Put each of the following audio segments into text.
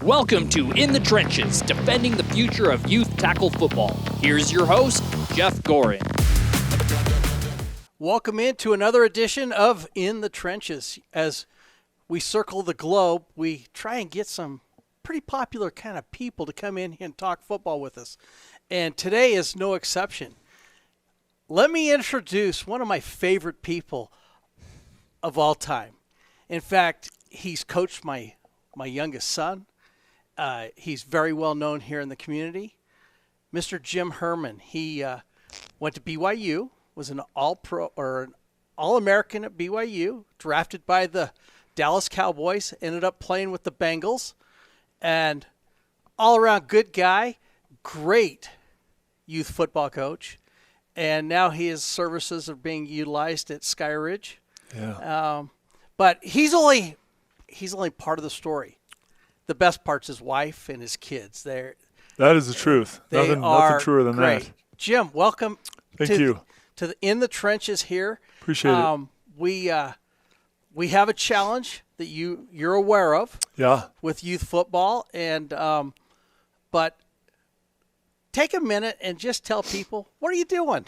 Welcome to In the Trenches, defending the future of youth tackle football. Here's your host, Jeff Gorin. Welcome into another edition of In the Trenches. As we circle the globe, we try and get some pretty popular kind of people to come in and talk football with us. And today is no exception. Let me introduce one of my favorite people of all time. In fact, he's coached my youngest son. He's very well known here in the community. Mr. Jim Herrmann. He went to BYU, was an All-Pro or an All-American at BYU, drafted by the Dallas Cowboys, ended up playing with the Bengals, and all-around good guy, great youth football coach, and now his services are being utilized at Sky Ridge. Yeah. But he's only part of the story. The best part's his wife and his kids. That is the truth. Nothing truer than great. that. Jim, welcome. Thank you. To the In the Trenches here. Appreciate it. We have a challenge that you're aware of. Yeah. With youth football, and but take a minute and just tell people, what are you doing?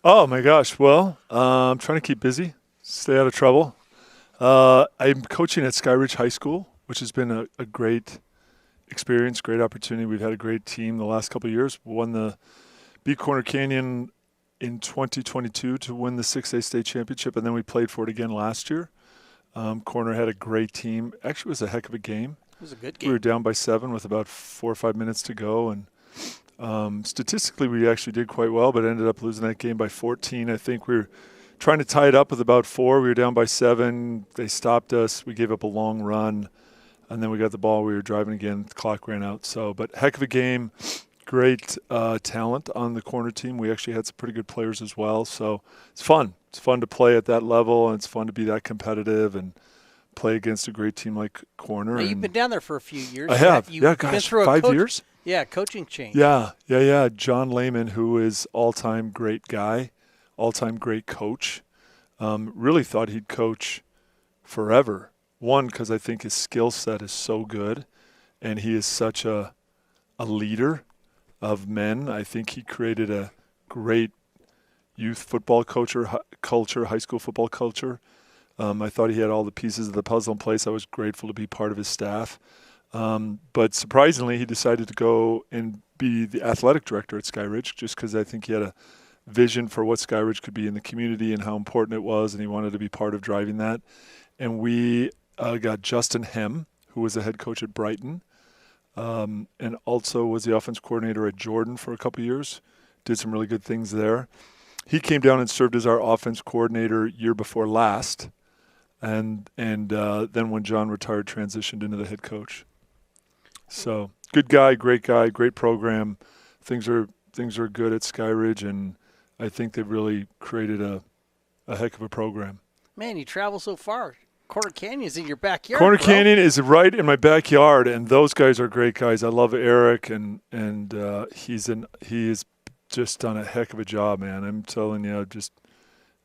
Oh my gosh. Well, I'm trying to keep busy, stay out of trouble. I'm coaching at Sky Ridge High School, which has been a great experience, great opportunity. We've had a great team the last couple of years. We won the Beat Corner Canyon in 2022 to win the 6A state championship, and then we played for it again last year. Corner had a great team. Actually, it was a heck of a game. It was a good game. We were down by 7 with about 4 or 5 minutes to go, and statistically we actually did quite well, but ended up losing that game by 14. I think we were trying to tie it up with about 4. We were down by 7. They stopped us. We gave up a long run, and then we got the ball. We were driving again. The clock ran out. But heck of a game. Great talent on the corner team. We actually had some pretty good players as well. So it's fun. It's fun to play at that level, and it's fun to be that competitive and play against a great team like Corner. Now, you've been down there for a few years. I have. You've been through 5 years? Yeah, coaching change. Yeah. John Lehman, who is all-time great guy, all-time great coach. Really thought he'd coach forever. One, because I think his skill set is so good, and he is such a leader of men. I think he created a great youth football culture, high school football culture. I thought he had all the pieces of the puzzle in place. I was grateful to be part of his staff. But surprisingly, he decided to go and be the athletic director at Sky Ridge, just because I think he had a vision for what Sky Ridge could be in the community and how important it was, and he wanted to be part of driving that. And we got Justin Hem, who was the head coach at Brighton, and also was the offense coordinator at Jordan for a couple of years. Did some really good things there. He came down and served as our offense coordinator year before last, and then when John retired, transitioned into the head coach. So good guy, great program. Things are good at Sky Ridge, and I think they've really created a heck of a program. Man, you travel so far. Corner Canyon's in your backyard. Corner Canyon is right in my backyard, and those guys are great guys. I love Eric, and he has just done a heck of a job, man. I'm telling you, just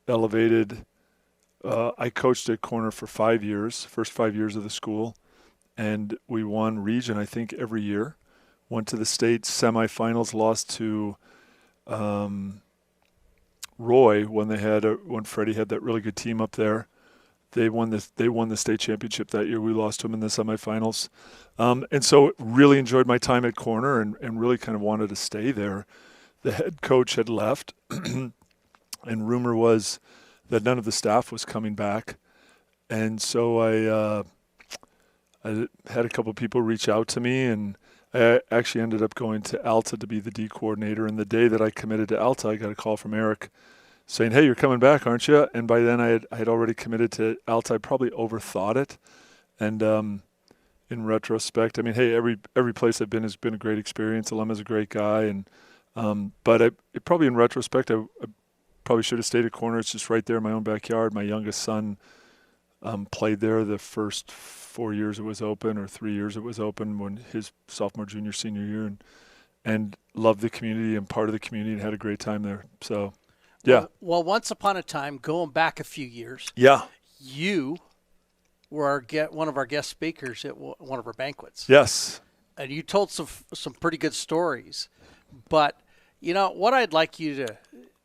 elevated. I coached at Corner for 5 years, first 5 years of the school, and we won region, I think, every year. Went to the state semifinals, lost to Roy when Freddie had that really good team up there. They won the state championship that year. We lost to them in the semifinals. And so really enjoyed my time at Corner and really kind of wanted to stay there. The head coach had left, and rumor was that none of the staff was coming back. And so I had a couple of people reach out to me, and I actually ended up going to Alta to be the D coordinator. And the day that I committed to Alta, I got a call from Eric saying, "Hey, you're coming back, aren't you?" And by then I had already committed to Alta. I probably overthought it. And in retrospect, I mean, hey, every place I've been has been a great experience. Alema's a great guy. But probably in retrospect, I probably should have stayed at Corner. It's just right there in my own backyard. My youngest son played there the first 4 years it was open, or 3 years it was open, when his sophomore, junior, senior year, and loved the community and part of the community and had a great time there. So, yeah. Well, once upon a time, going back a few years, yeah, you were one of our guest speakers at one of our banquets. Yes. and you told some pretty good stories. But what I'd like you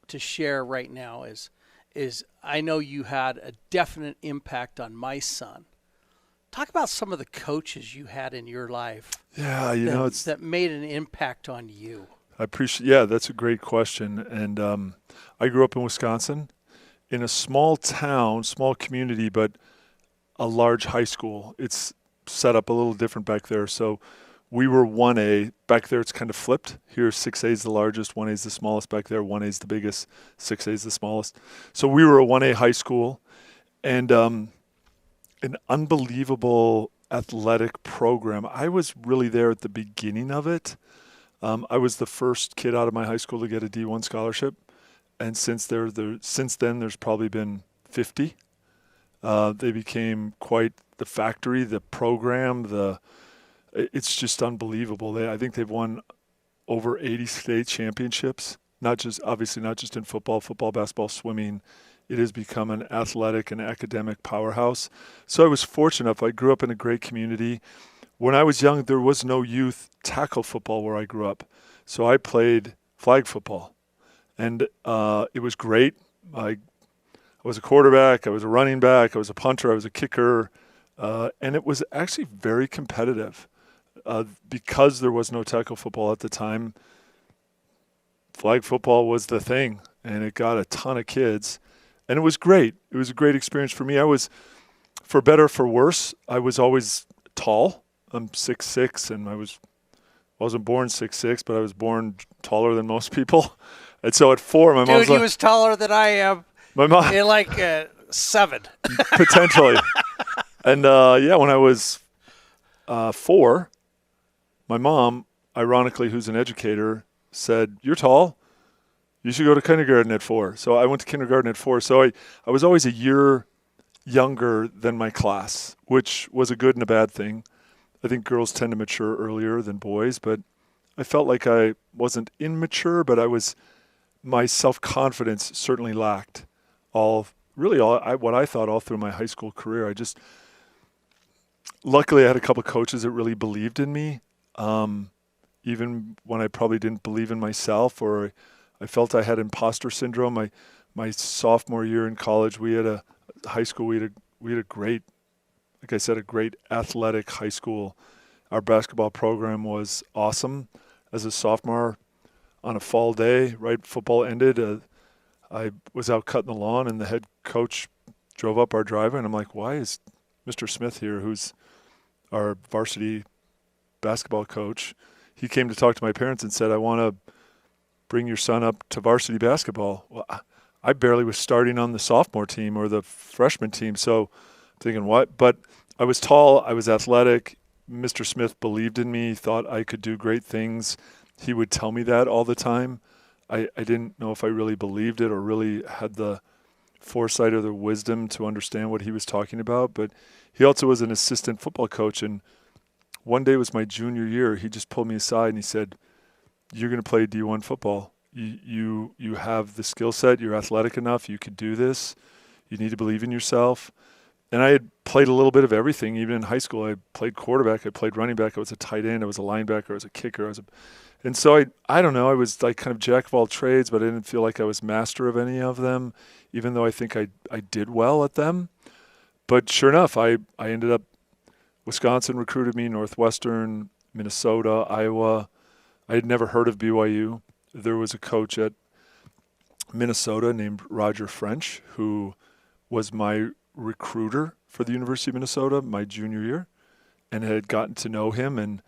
to share right now is I know you had a definite impact on my son. Talk about some of the coaches you had in your life. Yeah, that made an impact on you. I appreciate. Yeah, that's a great question. And I grew up in Wisconsin, in a small town, small community, but a large high school. It's set up a little different back there. So we were 1A. Back there, it's kind of flipped. Here, 6A is the largest, 1A is the smallest. Back there, 1A is the biggest, 6A is the smallest. So we were a 1A high school, and an unbelievable athletic program. I was really there at the beginning of it. I was the first kid out of my high school to get a D1 scholarship, and since then, there's probably been 50. They became quite the factory, the program. It's just unbelievable. I think they've won over 80 state championships. Not just in football, basketball, swimming. It has become an athletic and academic powerhouse. So I was fortunate enough. I grew up in a great community. When I was young, there was no youth tackle football where I grew up. So I played flag football. And it was great. I was a quarterback. I was a running back. I was a punter. I was a kicker. And it was actually very competitive. Because there was no tackle football at the time, flag football was the thing. And it got a ton of kids. And it was great. It was a great experience for me. I was, for better or for worse, I was always tall. I'm 6'6", and I wasn't born 6'6", but I was born taller than most people. And so at 4, my mom's he was taller than I am. My mom, you're like 7. potentially. And when I was 4, my mom, ironically, who's an educator, said, "You're tall. You should go to kindergarten at 4." So I went to kindergarten at 4. So I was always a year younger than my class, which was a good and a bad thing. I think girls tend to mature earlier than boys, but I felt like I wasn't immature, but my self-confidence certainly lacked what I thought all through my high school career. Luckily I had a couple of coaches that really believed in me, even when I probably didn't believe in myself, or I felt I had imposter syndrome. My sophomore year in college, we had a great, like I said, a great athletic high school. Our basketball program was awesome. As a sophomore, on a fall day, right, football ended, I was out cutting the lawn, and the head coach drove up our driveway, and I'm like, why is Mr. Smith here, who's our varsity basketball coach? He came to talk to my parents and said, "I want to bring your son up to varsity basketball." Well, I barely was starting on the sophomore team or the freshman team, so thinking, what? But I was tall, I was athletic. Mr. Smith believed in me, thought I could do great things. He would tell me that all the time. I didn't know if I really believed it or really had the foresight or the wisdom to understand what he was talking about. But he also was an assistant football coach, and one day was my junior year. He just pulled me aside and he said, "You're going to play D1 football. You have the skill set. You're athletic enough. You could do this. You need to believe in yourself." And I had played a little bit of everything. Even in high school, I played quarterback. I played running back. I was a tight end. I was a linebacker. I was a kicker. And so I don't know. I was like kind of jack of all trades, but I didn't feel like I was master of any of them, even though I think I did well at them. But sure enough, I ended up, Wisconsin recruited me, Northwestern, Minnesota, Iowa. I had never heard of BYU. There was a coach at Minnesota named Roger French who was my recruiter for the University of Minnesota my junior year, and had gotten to know him. And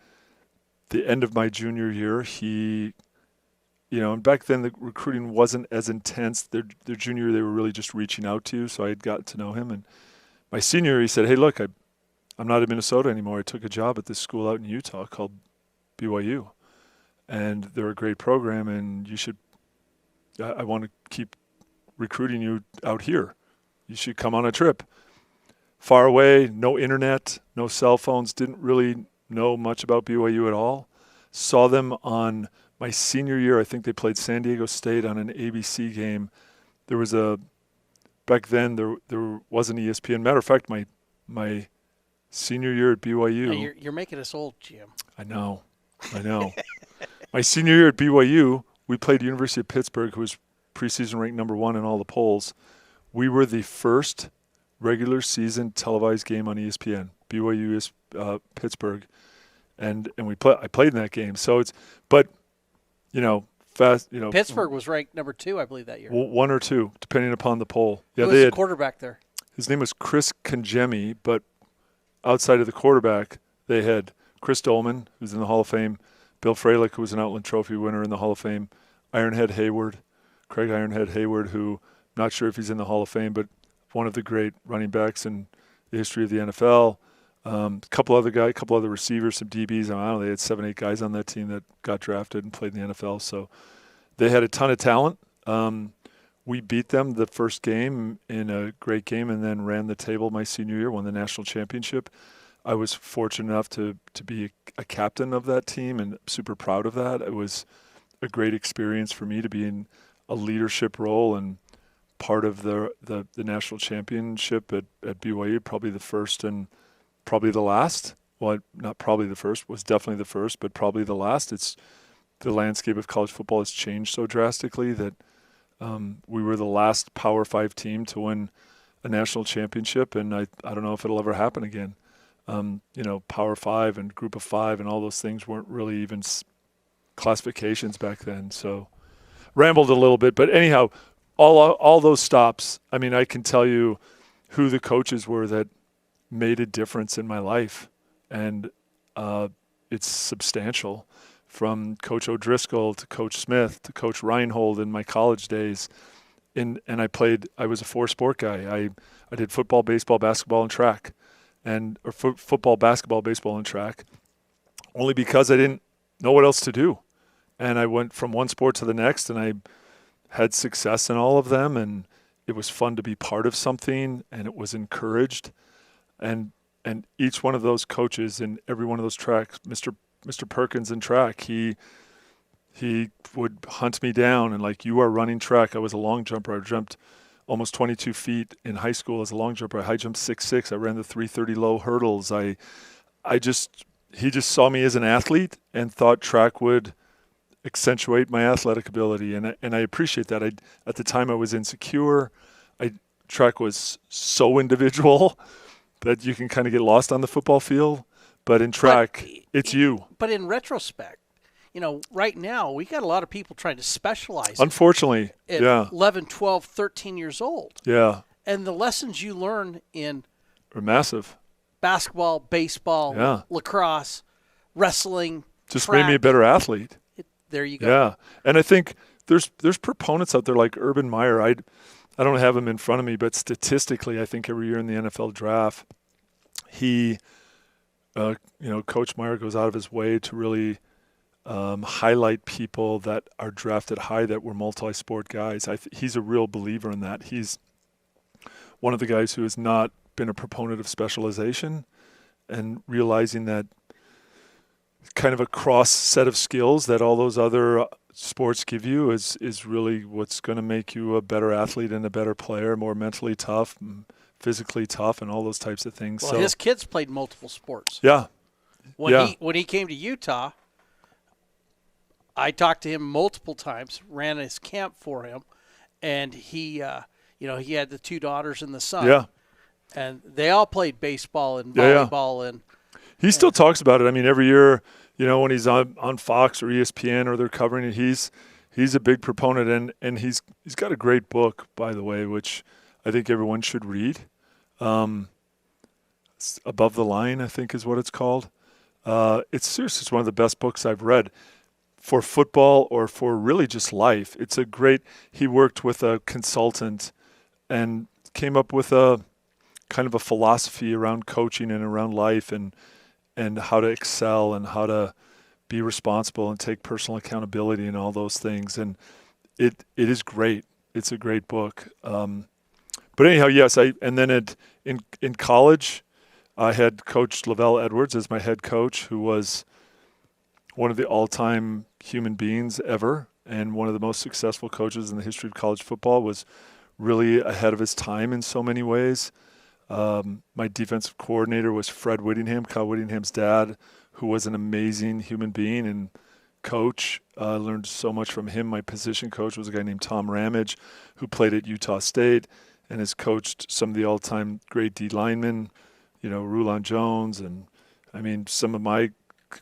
the end of my junior year, he, and back then the recruiting wasn't as intense. Their junior year, they were really just reaching out to you, so I had gotten to know him. And my senior year, he said, "Hey, look, I'm not in Minnesota anymore. I took a job at this school out in Utah called BYU. And they're a great program, and I want to keep recruiting you out here. You should come on a trip." Far away, no internet, no cell phones, didn't really know much about BYU at all. Saw them on my senior year. I think they played San Diego State on an ABC game. There was back then there wasn't ESPN. Matter of fact, my Senior year at BYU. Hey, you're making us old, Jim. I know. My senior year at BYU, we played University of Pittsburgh, who was preseason ranked number 1 in all the polls. We were the first regular season televised game on ESPN. BYU is Pittsburgh, and I played in that game. So Pittsburgh was ranked number 2, I believe, that year. 1 or 2, depending upon the poll. Yeah, Who was the quarterback there? His name was Chris Kangemi, but outside of the quarterback, they had Chris Dolman, who's in the Hall of Fame, Bill Fralick, who was an Outland Trophy winner in the Hall of Fame, Craig Ironhead Hayward, who I'm not sure if he's in the Hall of Fame, but one of the great running backs in the history of the NFL. A couple other receivers, some DBs. I don't know, they had 7-8 guys on that team that got drafted and played in the NFL. So they had a ton of talent. We beat them the first game in a great game and then ran the table my senior year, won the national championship. I was fortunate enough to be a captain of that team and super proud of that. It was a great experience for me to be in a leadership role and part of the national championship at BYU, probably the first and probably the last. Well, not probably the first, was definitely the first, but probably the last. It's the landscape of college football has changed so drastically that we were the last Power 5 team to win a national championship, and I don't know if it'll ever happen again. Power 5 and Group of 5 and all those things weren't really even classifications back then. So rambled a little bit, but anyhow, all those stops, I mean, I can tell you who the coaches were that made a difference in my life, and it's substantial. From Coach O'Driscoll to Coach Smith to Coach Reinhold in my college days. And I was a 4-sport guy. I did football, baseball, basketball, and track. Football, basketball, baseball, and track. Only because I didn't know what else to do. And I went from one sport to the next, and I had success in all of them. And it was fun to be part of something, and it was encouraged. And each one of those coaches in every one of those tracks, Mr. Perkins in track, he would hunt me down and like, you are running track. I was a long jumper. I jumped almost 22 feet in high school as a long jumper. I high jumped 6'6". I ran the 330 low hurdles. He just saw me as an athlete and thought track would accentuate my athletic ability. And I appreciate that. At the time I was insecure. Track was so individual that you can kind of get lost on the football field. But in track, it's you. But in retrospect, right now, we got a lot of people trying to specialize. Unfortunately, at yeah. 11, 12, 13 years old. Yeah. And the lessons you learn in are massive. Basketball, baseball, lacrosse, wrestling, just track, made me a better athlete. There you go. Yeah. And I think there's proponents out there like Urban Meyer. I don't have him in front of me, but statistically, I think every year in the NFL draft, Coach Meyer goes out of his way to really highlight people that are drafted high that were multi-sport guys. He's a real believer in that. He's one of the guys who has not been a proponent of specialization, and realizing that kind of a cross set of skills that all those other sports give you is really what's going to make you a better athlete and a better player, more mentally tough, physically tough, and all those types of things. Well, his kids played multiple sports. Yeah. When he came to Utah, I talked to him multiple times, ran his camp for him, and he had the 2 daughters and the son. Yeah. And they all played baseball and volleyball. Yeah. And he still talks about it. I mean, every year, when he's on Fox or ESPN or they're covering it, he's a big proponent, and he's got a great book, by the way, which I think everyone should read. Above the Line, I think is what it's called. It's seriously, it's one of the best books I've read for football or for really just life. He worked with a consultant and came up with a kind of a philosophy around coaching and around life and how to excel and how to be responsible and take personal accountability and all those things. And it is great. It's a great book. But anyhow, yes, in college, I had Coach Lavelle Edwards as my head coach, who was one of the all-time human beings ever and one of the most successful coaches in the history of college football, was really ahead of his time in so many ways. My defensive coordinator was Fred Whittingham, Kyle Whittingham's dad, who was an amazing human being and coach. I learned so much from him. My position coach was a guy named Tom Ramage, who played at Utah State and has coached some of the all-time great D linemen, Rulon Jones, and some of my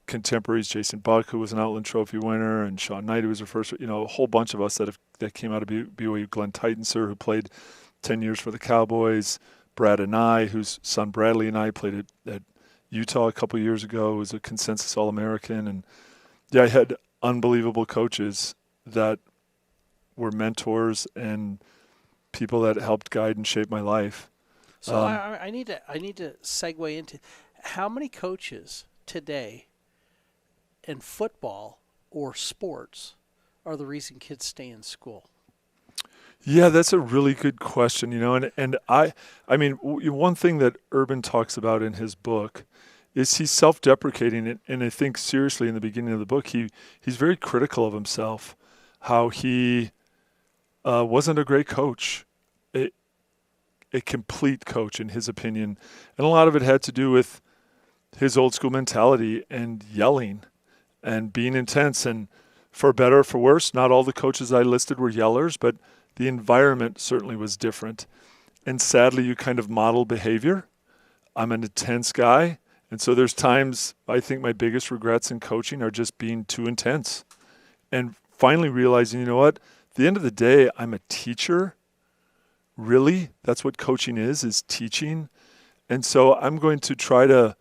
contemporaries, Jason Buck, who was an Outland Trophy winner, and Sean Knight, who was the first, a whole bunch of us that came out of BYU. Glenn Titanser, who played 10 years for the Cowboys. Brad and I, whose son Bradley and I played at Utah a couple years ago, was a consensus All-American. And yeah, I had unbelievable coaches that were mentors and people that helped guide and shape my life. So I need to segue into how many coaches today in football or sports are the reason kids stay in school? Yeah, that's a really good question, and one thing that Urban talks about in his book is he's self-deprecating, and I think seriously in the beginning of the book, he's very critical of himself, how he wasn't a great coach, a complete coach in his opinion, and a lot of it had to do with his old school mentality and yelling and being intense, and for better or for worse, not all the coaches I listed were yellers, but the environment certainly was different. And sadly, you kind of model behavior. I'm an intense guy. And so there's times I think my biggest regrets in coaching are just being too intense. And finally realizing, at the end of the day, I'm a teacher. Really? That's what coaching is teaching. And so I'm going to try to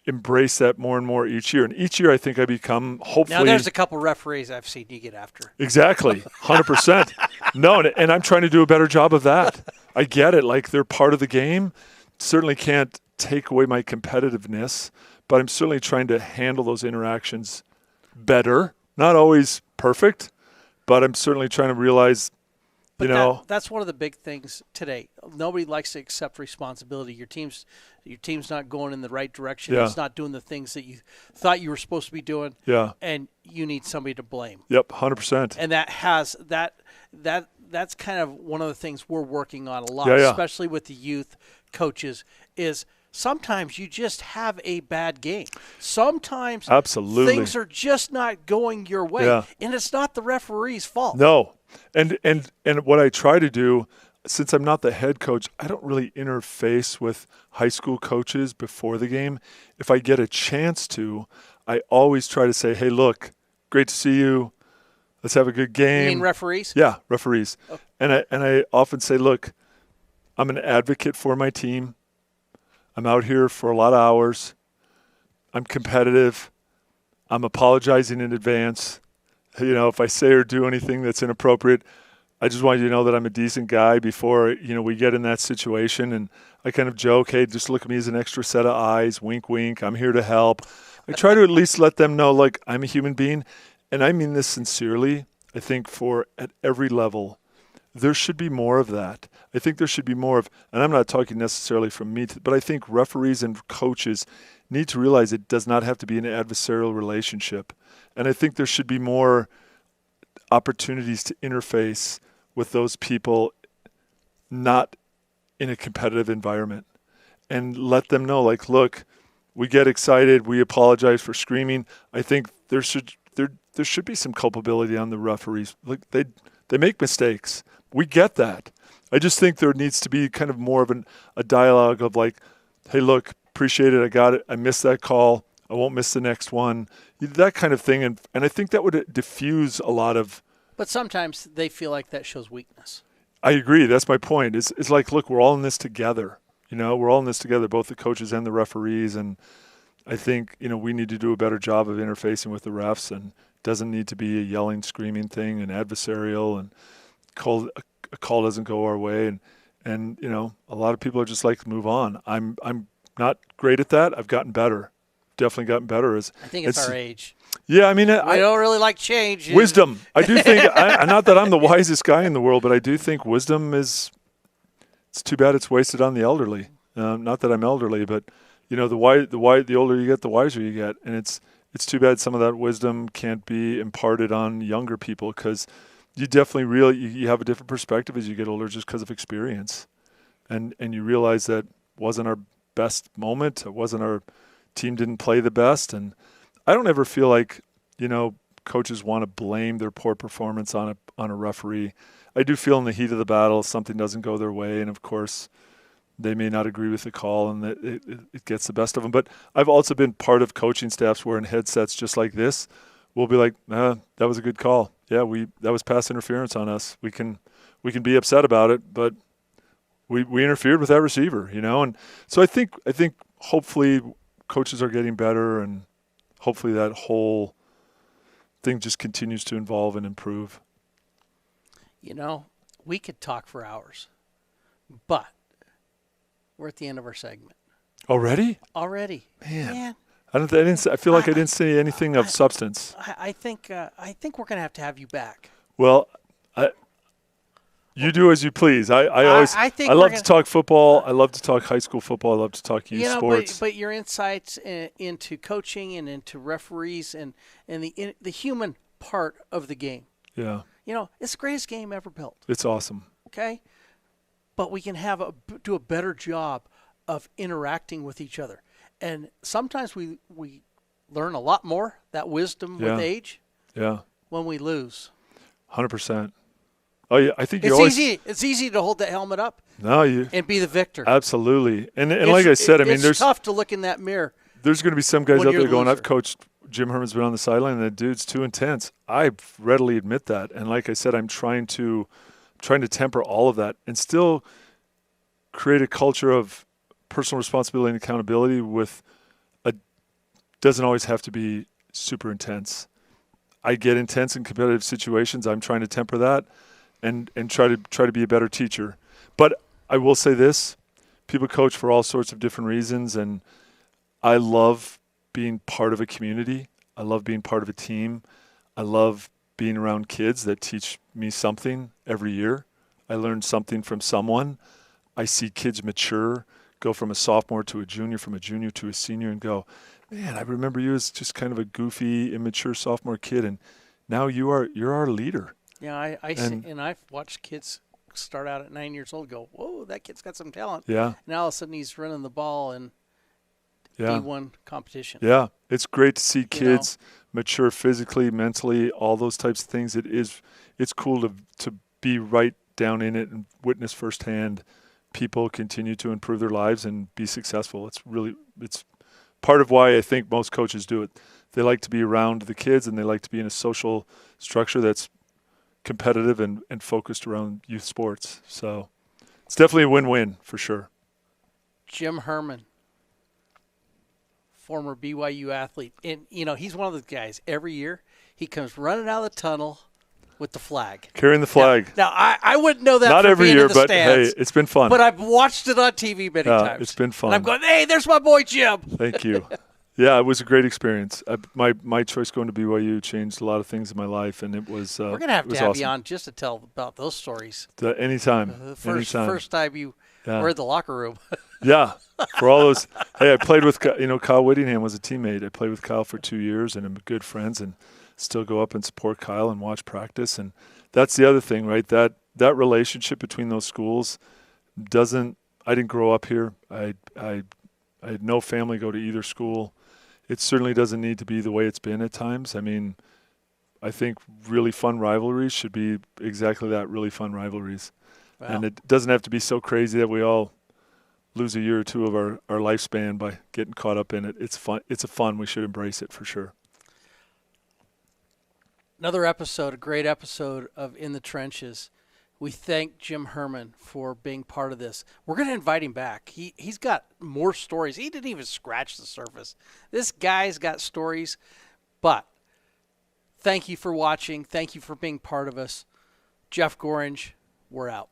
embrace that more and more each year. And each year I think I become, hopefully... Now there's a couple referees I've seen you get after. Exactly, 100%. No, and I'm trying to do a better job of that. I get it. Like, they're part of the game. Certainly can't take away my competitiveness, but I'm certainly trying to handle those interactions better. Not always perfect, but I'm certainly trying to realize, that's one of the big things today. Nobody likes to accept responsibility. Your team's not going in the right direction. Yeah. It's not doing the things that you thought you were supposed to be doing. Yeah. And you need somebody to blame. Yep, 100%. And that's kind of one of the things we're working on a lot, Yeah. especially with the youth coaches, is sometimes you just have a bad game. Sometimes Absolutely. things are just not going your way. Yeah. And it's not the referee's fault. No. And what I try to do, since I'm not the head coach, I don't really interface with high school coaches before the game. If I get a chance to, I always try to say, hey, look, great to see you. Let's have a good game. You mean referees? Yeah, referees. Oh. And I often say, look, I'm an advocate for my team. I'm out here for a lot of hours. I'm competitive. I'm apologizing in advance. If I say or do anything that's inappropriate, I just want you to know that I'm a decent guy before, we get in that situation. And I kind of joke, hey, just look at me as an extra set of eyes, wink, wink, I'm here to help. I try to at least let them know, like, I'm a human being. And I mean this sincerely. I think at every level, there should be more of that. I think there should be more of, and I'm not talking necessarily from me, but I think referees and coaches need to realize it does not have to be an adversarial relationship. And I think there should be more opportunities to interface with those people not in a competitive environment and let them know, like, look, we get excited, we apologize for screaming. I think there should be some culpability on the referees. Like, they make mistakes. We get that. I just think there needs to be kind of more of a dialogue of, like, hey, look, appreciate it, I got it, I missed that call, I won't miss the next one, that kind of thing. And I think that would diffuse a lot of... But sometimes they feel like that shows weakness. I agree. That's my point. It's like, look, we're all in this together. We're all in this together, both the coaches and the referees. And I think, we need to do a better job of interfacing with the refs. And it doesn't need to be a yelling, screaming thing and adversarial. And a call doesn't go our way. And a lot of people are just like, move on. I'm not great at that. I've gotten better. Definitely gotten better. I think it's our age. Yeah, I mean, I don't really like change. Wisdom. I do think, not that I'm the wisest guy in the world, but I do think wisdom it's too bad it's wasted on the elderly. Not that I'm elderly, but, the older you get, the wiser you get. And it's too bad some of that wisdom can't be imparted on younger people, because you definitely you have a different perspective as you get older just because of experience. and you realize that wasn't our best moment. It wasn't our team didn't play the best. And I don't ever feel like, coaches want to blame their poor performance on a referee. I do feel in the heat of the battle, something doesn't go their way. And of course, they may not agree with the call and it gets the best of them. But I've also been part of coaching staffs where in headsets just like this, we'll be like, that was a good call. Yeah, that was pass interference on us. We can be upset about it, but we interfered with that receiver, And so I think hopefully coaches are getting better, and hopefully that whole thing just continues to evolve and improve. We could talk for hours, but we're at the end of our segment. Already? Man. I feel like I didn't say anything of substance. I think we're going to have you back. Well, you do as you please. I love to talk football. I love to talk high school football. I love to talk youth sports. But your insights into coaching and into referees and the human part of the game. Yeah. It's the greatest game ever built. It's awesome. Okay? But we can do a better job of interacting with each other. And sometimes we learn a lot more, that wisdom with age. Yeah. When we lose. 100%. Oh yeah, I think it's easy to hold that helmet up. And be the victor. Absolutely. And like I said, it's tough to look in that mirror. There's going to be some guys out there going, I've coached. Jim Herrmann's been on the sideline, and the dude's too intense. I readily admit that. And like I said, I'm trying to temper all of that and still create a culture of personal responsibility and accountability doesn't always have to be super intense. I get intense in competitive situations. I'm trying to temper that and try to be a better teacher. But I will say this, people coach for all sorts of different reasons, and I love being part of a community. I love being part of a team. I love being around kids that teach me something every year. I learn something from someone. I see kids mature, go from a sophomore to a junior, from a junior to a senior, and go, man, I remember you as just kind of a goofy, immature sophomore kid, and now you're our leader. Yeah, I've watched kids start out at 9 years old go, whoa, that kid's got some talent. Yeah. Now all of a sudden he's running the ball and D1 competition. Yeah, it's great to see kids mature physically, mentally, all those types of things. It's cool to be right down in it and witness firsthand people continue to improve their lives and be successful. It's part of why I think most coaches do it. They like to be around the kids, and they like to be in a social structure that's competitive and focused around youth sports. So it's definitely a win-win for sure. Jim Herrmann, former BYU athlete. And, he's one of those guys. Every year, he comes running out of the tunnel with the flag. Carrying the flag. Now I wouldn't know that not from every being year, in the but stands, hey, it's been fun. But I've watched it on TV many times. It's been fun. And I'm going, hey, there's my boy Jim. Thank you. Yeah, it was a great experience. My choice going to BYU changed a lot of things in my life, and it was We're going to have awesome. you on just to tell about those stories. Anytime. First time you were in the locker room. Yeah, for all those. Hey, I played with Kyle Whittingham was a teammate. I played with Kyle for 2 years, and I'm good friends, and still go up and support Kyle and watch practice. And that's the other thing, right? That relationship between those schools doesn't. I didn't grow up here. I had no family go to either school. It certainly doesn't need to be the way it's been at times. I mean, I think really fun rivalries should be exactly that, really fun rivalries. Wow. And it doesn't have to be so crazy that we all lose a year or two of our lifespan by getting caught up in it. It's fun. It's a fun. We should embrace it for sure. Another episode, a great episode of In the Trenches. We thank Jim Herrmann for being part of this. We're going to invite him back. He's got more stories. He didn't even scratch the surface. This guy's got stories. But thank you for watching. Thank you for being part of us. Jeff Gorange, we're out.